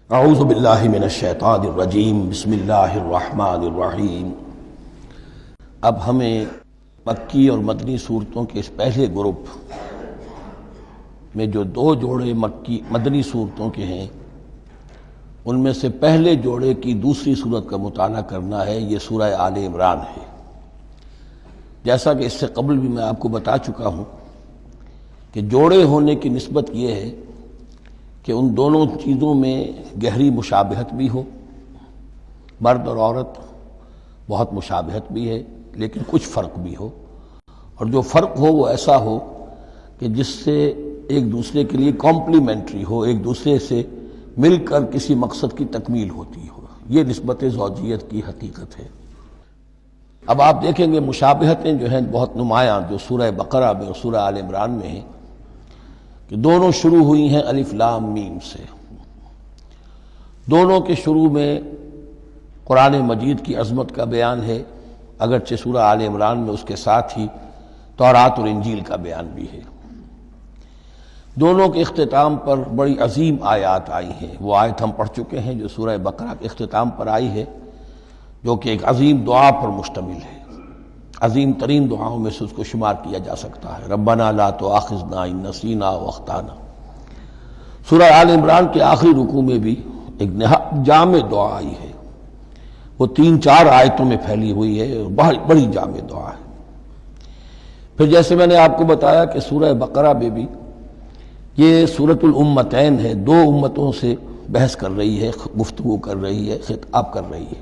اعوذ باللہ من الشیطان الرجیم بسم اللہ الرحمن الرحیم۔ اب ہمیں مکی اور مدنی صورتوں کے اس پہلے گروپ میں جو دو جوڑے مدنی صورتوں کے ہیں ان میں سے پہلے جوڑے کی دوسری صورت کا مطالعہ کرنا ہے۔ یہ سورہ آل عمران ہے۔ جیسا کہ اس سے قبل بھی میں آپ کو بتا چکا ہوں کہ جوڑے ہونے کی نسبت یہ ہے کہ ان دونوں چیزوں میں گہری مشابہت بھی ہو، مرد اور عورت بہت مشابہت بھی ہے لیکن کچھ فرق بھی ہو، اور جو فرق ہو وہ ایسا ہو کہ جس سے ایک دوسرے کے لیے کمپلیمنٹری ہو، ایک دوسرے سے مل کر کسی مقصد کی تکمیل ہوتی ہو۔ یہ نسبت زوجیت کی حقیقت ہے۔ اب آپ دیکھیں گے مشابہتیں جو ہیں بہت نمایاں جو سورہ بقرہ میں اور سورہ آل عمران میں ہیں کہ دونوں شروع ہوئی ہیں الف لام میم سے۔ دونوں کے شروع میں قرآن مجید کی عظمت کا بیان ہے، اگرچہ سورہ آل عمران میں اس کے ساتھ ہی تورات اور انجیل کا بیان بھی ہے۔ دونوں کے اختتام پر بڑی عظیم آیات آئی ہیں۔ وہ آیت ہم پڑھ چکے ہیں جو سورہ بقرہ کے اختتام پر آئی ہے، جو کہ ایک عظیم دعا پر مشتمل ہے۔ عظیم ترین دعاؤں میں سے اس کو شمار کیا جا سکتا ہے، ربنا لا تؤاخذنا ان نسینا واخطانا۔ سورہ آل عمران کے آخری رکوع میں بھی ایک نہایت جامع دعا آئی ہے، وہ 3-4 آیتوں میں پھیلی ہوئی ہے، بڑی جامع دعا ہے۔ پھر جیسے میں نے آپ کو بتایا کہ سورہ بقرہ میں بھی یہ سورۃ الامتین ہے، دو امتوں سے بحث کر رہی ہے، گفتگو کر رہی ہے، خطاب کر رہی ہے۔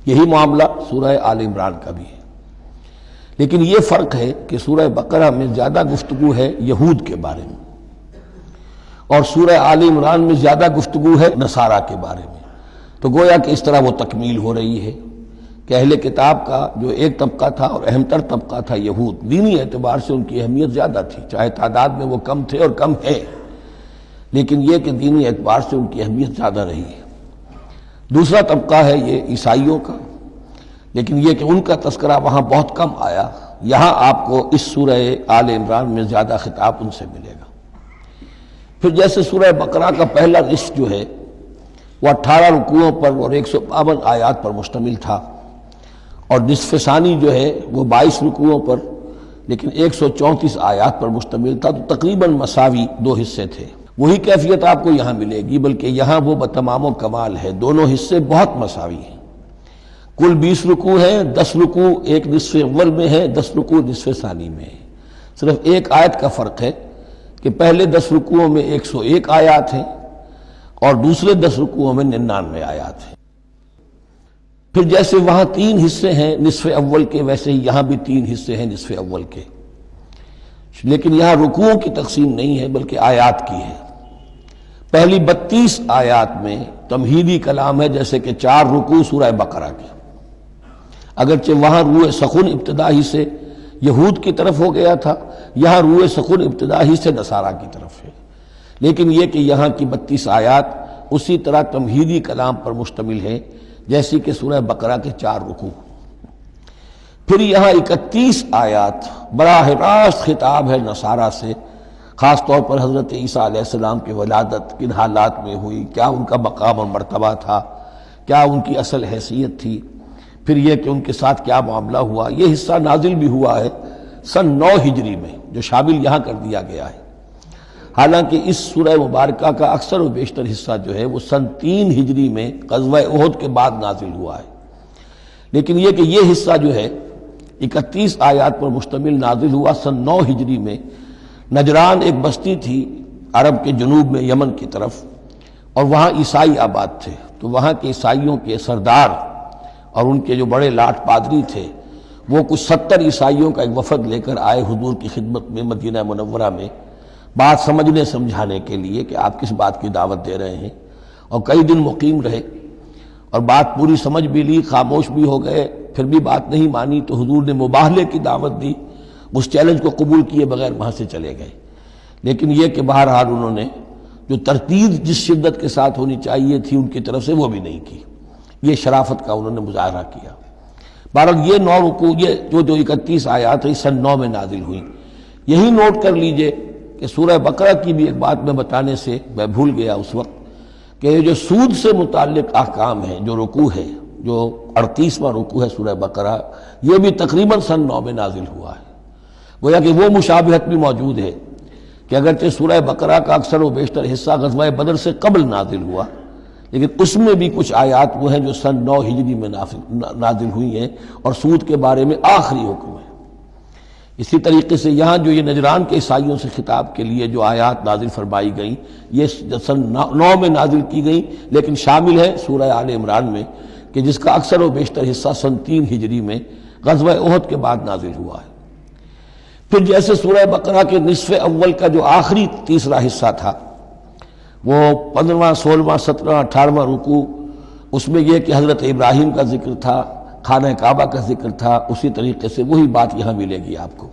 یہی معاملہ سورہ آل عمران کا بھی ہے، لیکن یہ فرق ہے کہ سورہ بقرہ میں زیادہ گفتگو ہے یہود کے بارے میں، اور سورہ آل عمران میں زیادہ گفتگو ہے نصارہ کے بارے میں۔ تو گویا کہ اس طرح وہ تکمیل ہو رہی ہے کہ اہل کتاب کا جو ایک طبقہ تھا اور اہم تر طبقہ تھا یہود، دینی اعتبار سے ان کی اہمیت زیادہ تھی، چاہے تعداد میں وہ کم تھے اور کم ہے، لیکن یہ کہ دینی اعتبار سے ان کی اہمیت زیادہ رہی ہے۔ دوسرا طبقہ ہے یہ عیسائیوں کا، لیکن یہ کہ ان کا تذکرہ وہاں بہت کم آیا، یہاں آپ کو اس سورہ آل عمران میں زیادہ خطاب ان سے ملے گا۔ پھر جیسے سورہ بقرہ کا پہلا نصف جو ہے وہ 18 رکوعوں پر اور 152 آیات پر مشتمل تھا، اور نصف ثانی جو ہے وہ 22 رکوعوں پر لیکن 134 آیات پر مشتمل تھا، تو تقریباً مساوی دو حصے تھے۔ وہی کیفیت آپ کو یہاں ملے گی، بلکہ یہاں وہ بتمام و کمال ہے، دونوں حصے بہت مساوی ہیں۔ کل 20 رکوع ہیں، 10 رکوع ایک نصف اول میں ہے، 10 رکوع نصف ثانی میں ہے۔ صرف ایک آیت کا فرق ہے کہ پہلے 10 رکوعوں میں 101 آیات ہیں اور دوسرے 10 رکوعوں میں 99 آیات ہیں۔ پھر جیسے وہاں 3 حصے ہیں نصف اول کے، ویسے ہی یہاں بھی 3 حصے ہیں نصف اول کے، لیکن یہاں رکوعوں کی تقسیم نہیں ہے بلکہ آیات کی ہے۔ پہلی 32 آیات میں تمہیدی کلام ہے، جیسے کہ 4 رکوع سورہ بقرہ کے، اگرچہ وہاں روح سخن ابتدا ہی سے یہود کی طرف ہو گیا تھا، یہاں روح سخن ابتدا ہی سے نصارہ کی طرف ہے، لیکن یہ کہ یہاں کی 32 آیات اسی طرح تمہیدی کلام پر مشتمل ہے جیسی کہ سورہ بقرہ کے 4 رکوع۔ پھر یہاں 31 آیات براہ راست خطاب ہے نصارہ سے، خاص طور پر حضرت عیسیٰ علیہ السلام کی ولادت کن حالات میں ہوئی، کیا ان کا مقام اور مرتبہ تھا، کیا ان کی اصل حیثیت تھی، پھر یہ کہ ان کے ساتھ کیا معاملہ ہوا۔ یہ حصہ نازل بھی ہوا ہے سن 9 ہجری میں، جو شامل یہاں کر دیا گیا ہے، حالانکہ اس سورہ مبارکہ کا اکثر و بیشتر حصہ جو ہے وہ سن 3 ہجری میں غزوہ احد کے بعد نازل ہوا ہے، لیکن یہ کہ یہ حصہ جو ہے 31 آیات پر مشتمل نازل ہوا سن 9 ہجری میں۔ نجران ایک بستی تھی عرب کے جنوب میں یمن کی طرف، اور وہاں عیسائی آباد تھے، تو وہاں کے عیسائیوں کے سردار اور ان کے جو بڑے لاٹ پادری تھے وہ کچھ 70 عیسائیوں کا ایک وفد لے کر آئے حضور کی خدمت میں مدینہ منورہ میں، بات سمجھنے سمجھانے کے لیے کہ آپ کس بات کی دعوت دے رہے ہیں، اور کئی دن مقیم رہے اور بات پوری سمجھ بھی لی، خاموش بھی ہو گئے، پھر بھی بات نہیں مانی تو حضور نے مباہلے کی دعوت دی، اس چیلنج کو قبول کیے بغیر وہاں سے چلے گئے۔ لیکن یہ کہ بہرحال انہوں نے جو ترتیب جس شدت کے ساتھ ہونی چاہیے تھی ان کی طرف سے وہ بھی نہیں کی، یہ شرافت کا انہوں نے مظاہرہ کیا۔ بہرحال یہ 9 رکوع، یہ جو 31 آیات ہیں سن 9 میں نازل ہوئی۔ یہی نوٹ کر لیجئے کہ سورہ بقرہ کی بھی ایک بات میں بتانے سے میں بھول گیا اس وقت کہ جو سود سے متعلق احکام ہیں، جو رکوع ہے، جو 38واں رکوع ہے سورہ بقرہ، یہ بھی تقریباً سن 9 میں نازل ہوا ہے۔ گویا کہ وہ مشابہت بھی موجود ہے کہ اگرچہ سورہ بقرہ کا اکثر و بیشتر حصہ غزوہ بدر سے قبل نازل ہوا، لیکن اس میں بھی کچھ آیات وہ ہیں جو سن 9 ہجری میں نازل ہوئی ہیں اور سود کے بارے میں آخری حکم ہے۔ اسی طریقے سے یہاں جو یہ نجران کے عیسائیوں سے خطاب کے لیے جو آیات نازل فرمائی گئیں، یہ سن 9 میں نازل کی گئیں، لیکن شامل ہے سورہ آل عمران میں کہ جس کا اکثر و بیشتر حصہ سن 3 ہجری میں غزوہ احد کے بعد نازل ہوا ہے۔ پھر جیسے سورہ بقرہ کے نصف اول کا جو آخری تیسرا حصہ تھا، وہ 15واں، 16واں، 17واں، 18واں رکوع، اس میں یہ کہ حضرت ابراہیم کا ذکر تھا، خانہ کعبہ کا ذکر تھا، اسی طریقے سے وہی بات یہاں ملے گی آپ کو۔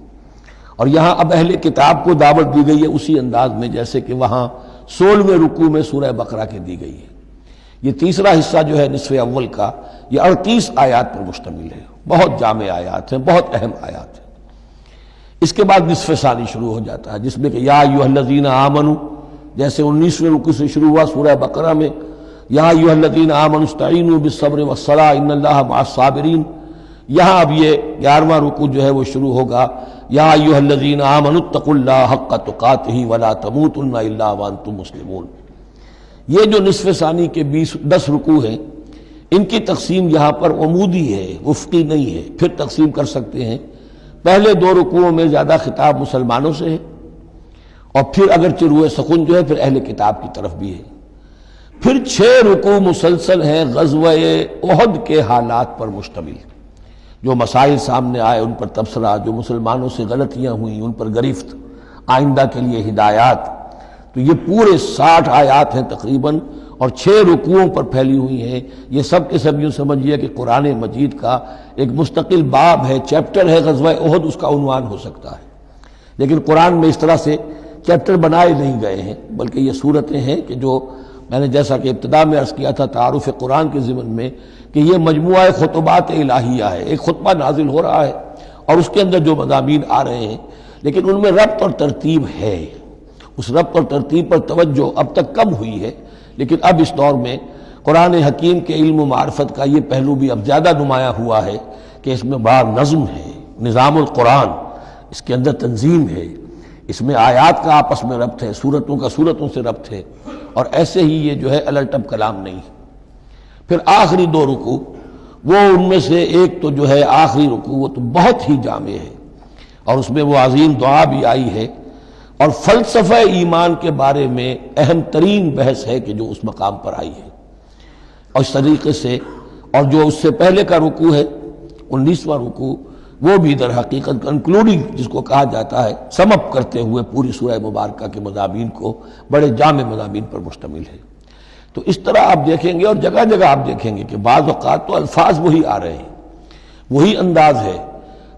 اور یہاں اب اہل کتاب کو دعوت دی گئی ہے اسی انداز میں جیسے کہ وہاں 16ویں رکوع میں سورہ بقرہ کے دی گئی ہے۔ یہ تیسرا حصہ جو ہے نصف اول کا، یہ 38 آیات پر مشتمل ہے، بہت جامع آیات ہیں، بہت اہم آیات ہیں۔ اس کے بعد نصف ثانی شروع ہو جاتا ہے جس میں کہ یا ایھا الذین آمنوا، جیسے 19ویں رکوع سے شروع ہوا سورہ بقرہ میں یا ایھا الذین آمنوا استعینوا بالصبر والصلاۃ ان اللہ مع الصابرین، یہاں اب یہ 11واں رکوع جو ہے وہ شروع ہوگا یا ایھا الذین آمنوا اتقوا اللہ حق تقاتہ ولا تموتن الا وانتم مسلمون۔ یہ جو نصف ثانی کے 10 رکوع ہیں، ان کی تقسیم یہاں پر عمودی ہے، افقی نہیں ہے۔ پھر تقسیم کر سکتے ہیں، پہلے 2 رکوعوں میں زیادہ خطاب مسلمانوں سے ہے، اور پھر اگرچہ روئے سخن جو ہے پھر اہل کتاب کی طرف بھی ہے۔ پھر 6 رکوع مسلسل ہیں غزوہ احد کے حالات پر مشتمل، جو مسائل سامنے آئے ان پر تبصرہ، جو مسلمانوں سے غلطیاں ہوئیں ان پر گرفت، آئندہ کے لیے ہدایات۔ تو یہ پورے 60 آیات ہیں تقریباً، اور 6 رکوعوں پر پھیلی ہوئی ہیں۔ یہ سب کے سب یوں سمجھیے کہ قرآن مجید کا ایک مستقل باب ہے، چیپٹر ہے غزوہ احد، اس کا عنوان ہو سکتا ہے۔ لیکن قرآن میں اس طرح سے چیپٹر بنائے نہیں گئے ہیں، بلکہ یہ صورتیں ہیں کہ جو میں نے جیسا کہ ابتدا میں عرض کیا تھا تعارف قرآن کے ضمن میں کہ یہ مجموعہ خطبات الہیہ ہے، ایک خطبہ نازل ہو رہا ہے اور اس کے اندر جو مضامین آ رہے ہیں، لیکن ان میں ربط اور ترتیب ہے۔ اس ربط اور ترتیب پر توجہ اب تک کم ہوئی ہے، لیکن اب اس دور میں قرآن حکیم کے علم و معرفت کا یہ پہلو بھی اب زیادہ نمایاں ہوا ہے کہ اس میں بڑا نظم ہے، نظام القرآن، اس کے اندر تنظیم ہے، اس میں آیات کا آپس میں ربط ہے، سورتوں کا سورتوں سے ربط ہے، اور ایسے ہی یہ جو ہے الٹپ کلام نہیں۔ پھر آخری 2 رکوع، وہ ان میں سے ایک تو جو ہے آخری رکوع وہ تو بہت ہی جامع ہے، اور اس میں وہ عظیم دعا بھی آئی ہے، اور فلسفہ ایمان کے بارے میں اہم ترین بحث ہے کہ جو اس مقام پر آئی ہے۔ اور اس طریقے سے، اور جو اس سے پہلے کا رکوع ہے 19واں رکوع، وہ بھی در حقیقت کنکلوڈنگ جس کو کہا جاتا ہے، سم اپ کرتے ہوئے پوری سورہ مبارکہ کے مضامین کو، بڑے جامع مضامین پر مشتمل ہے۔ تو اس طرح آپ دیکھیں گے، اور جگہ جگہ آپ دیکھیں گے کہ بعض اوقات تو الفاظ وہی آ رہے ہیں، وہی انداز ہے۔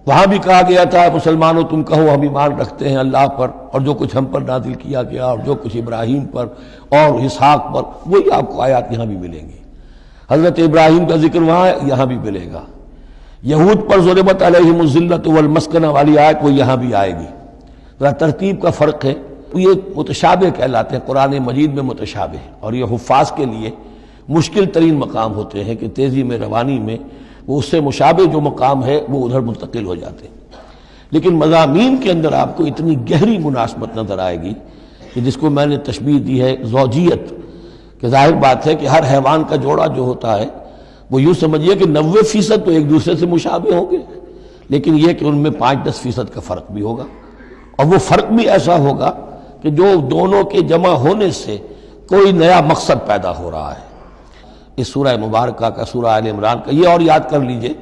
وہاں بھی کہا گیا تھا مسلمانوں تم کہو ہم ایمان رکھتے ہیں اللہ پر اور جو کچھ ہم پر نازل کیا گیا اور جو کچھ ابراہیم پر اور اسحاق پر، وہی آپ کو آیات یہاں بھی ملیں گی۔ حضرت ابراہیم کا ذکر وہاں ہے، یہاں بھی ملے گا۔ یہود پر ضربت علیہم الذلۃ والمسکنہ والی آیت وہ یہاں بھی آئے گی۔ ذرا ترتیب کا فرق ہے، یہ متشابہ کہلاتے ہیں، قرآن مجید میں متشابہ، اور یہ حفاظ کے لیے مشکل ترین مقام ہوتے ہیں کہ تیزی میں روانی میں وہ اس سے مشابہ جو مقام ہے وہ ادھر منتقل ہو جاتے ہیں۔ لیکن مضامین کے اندر آپ کو اتنی گہری مناسبت نظر آئے گی کہ جس کو میں نے تشبیہ دی ہے زوجیت، کہ ظاہر بات ہے کہ ہر حیوان کا جوڑا جو ہوتا ہے وہ یوں سمجھیے کہ 90% تو ایک دوسرے سے مشابہ ہوں گے، لیکن یہ کہ ان میں 5-10% کا فرق بھی ہوگا، اور وہ فرق بھی ایسا ہوگا کہ جو دونوں کے جمع ہونے سے کوئی نیا مقصد پیدا ہو رہا ہے۔ اس سورہ مبارکہ کا، سورہ آل عمران کا، یہ اور یاد کر لیجئے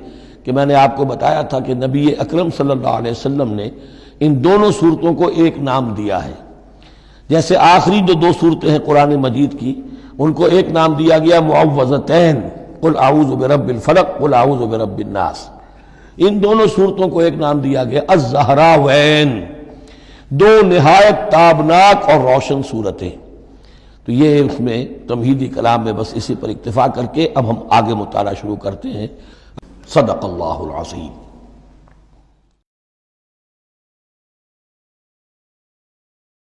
کہ میں نے آپ کو بتایا تھا کہ نبی اکرم صلی اللہ علیہ وسلم نے ان دونوں صورتوں کو ایک نام دیا ہے۔ جیسے آخری جو 2 صورتیں ہیں قرآن مجید کی، ان کو ایک نام دیا گیا معوذتین، قل اعوذ برب الفلق قل اعوذ برب الناس۔ ان دونوں صورتوں کو ایک نام دیا گیا الزہراوین، 2 نہایت تابناک اور روشن صورتیں۔ تو یہ اس میں تمہیدی کلام میں بس اسی پر اکتفا کر کے اب ہم آگے مطالعہ شروع کرتے ہیں۔ صدق اللہ العظیم۔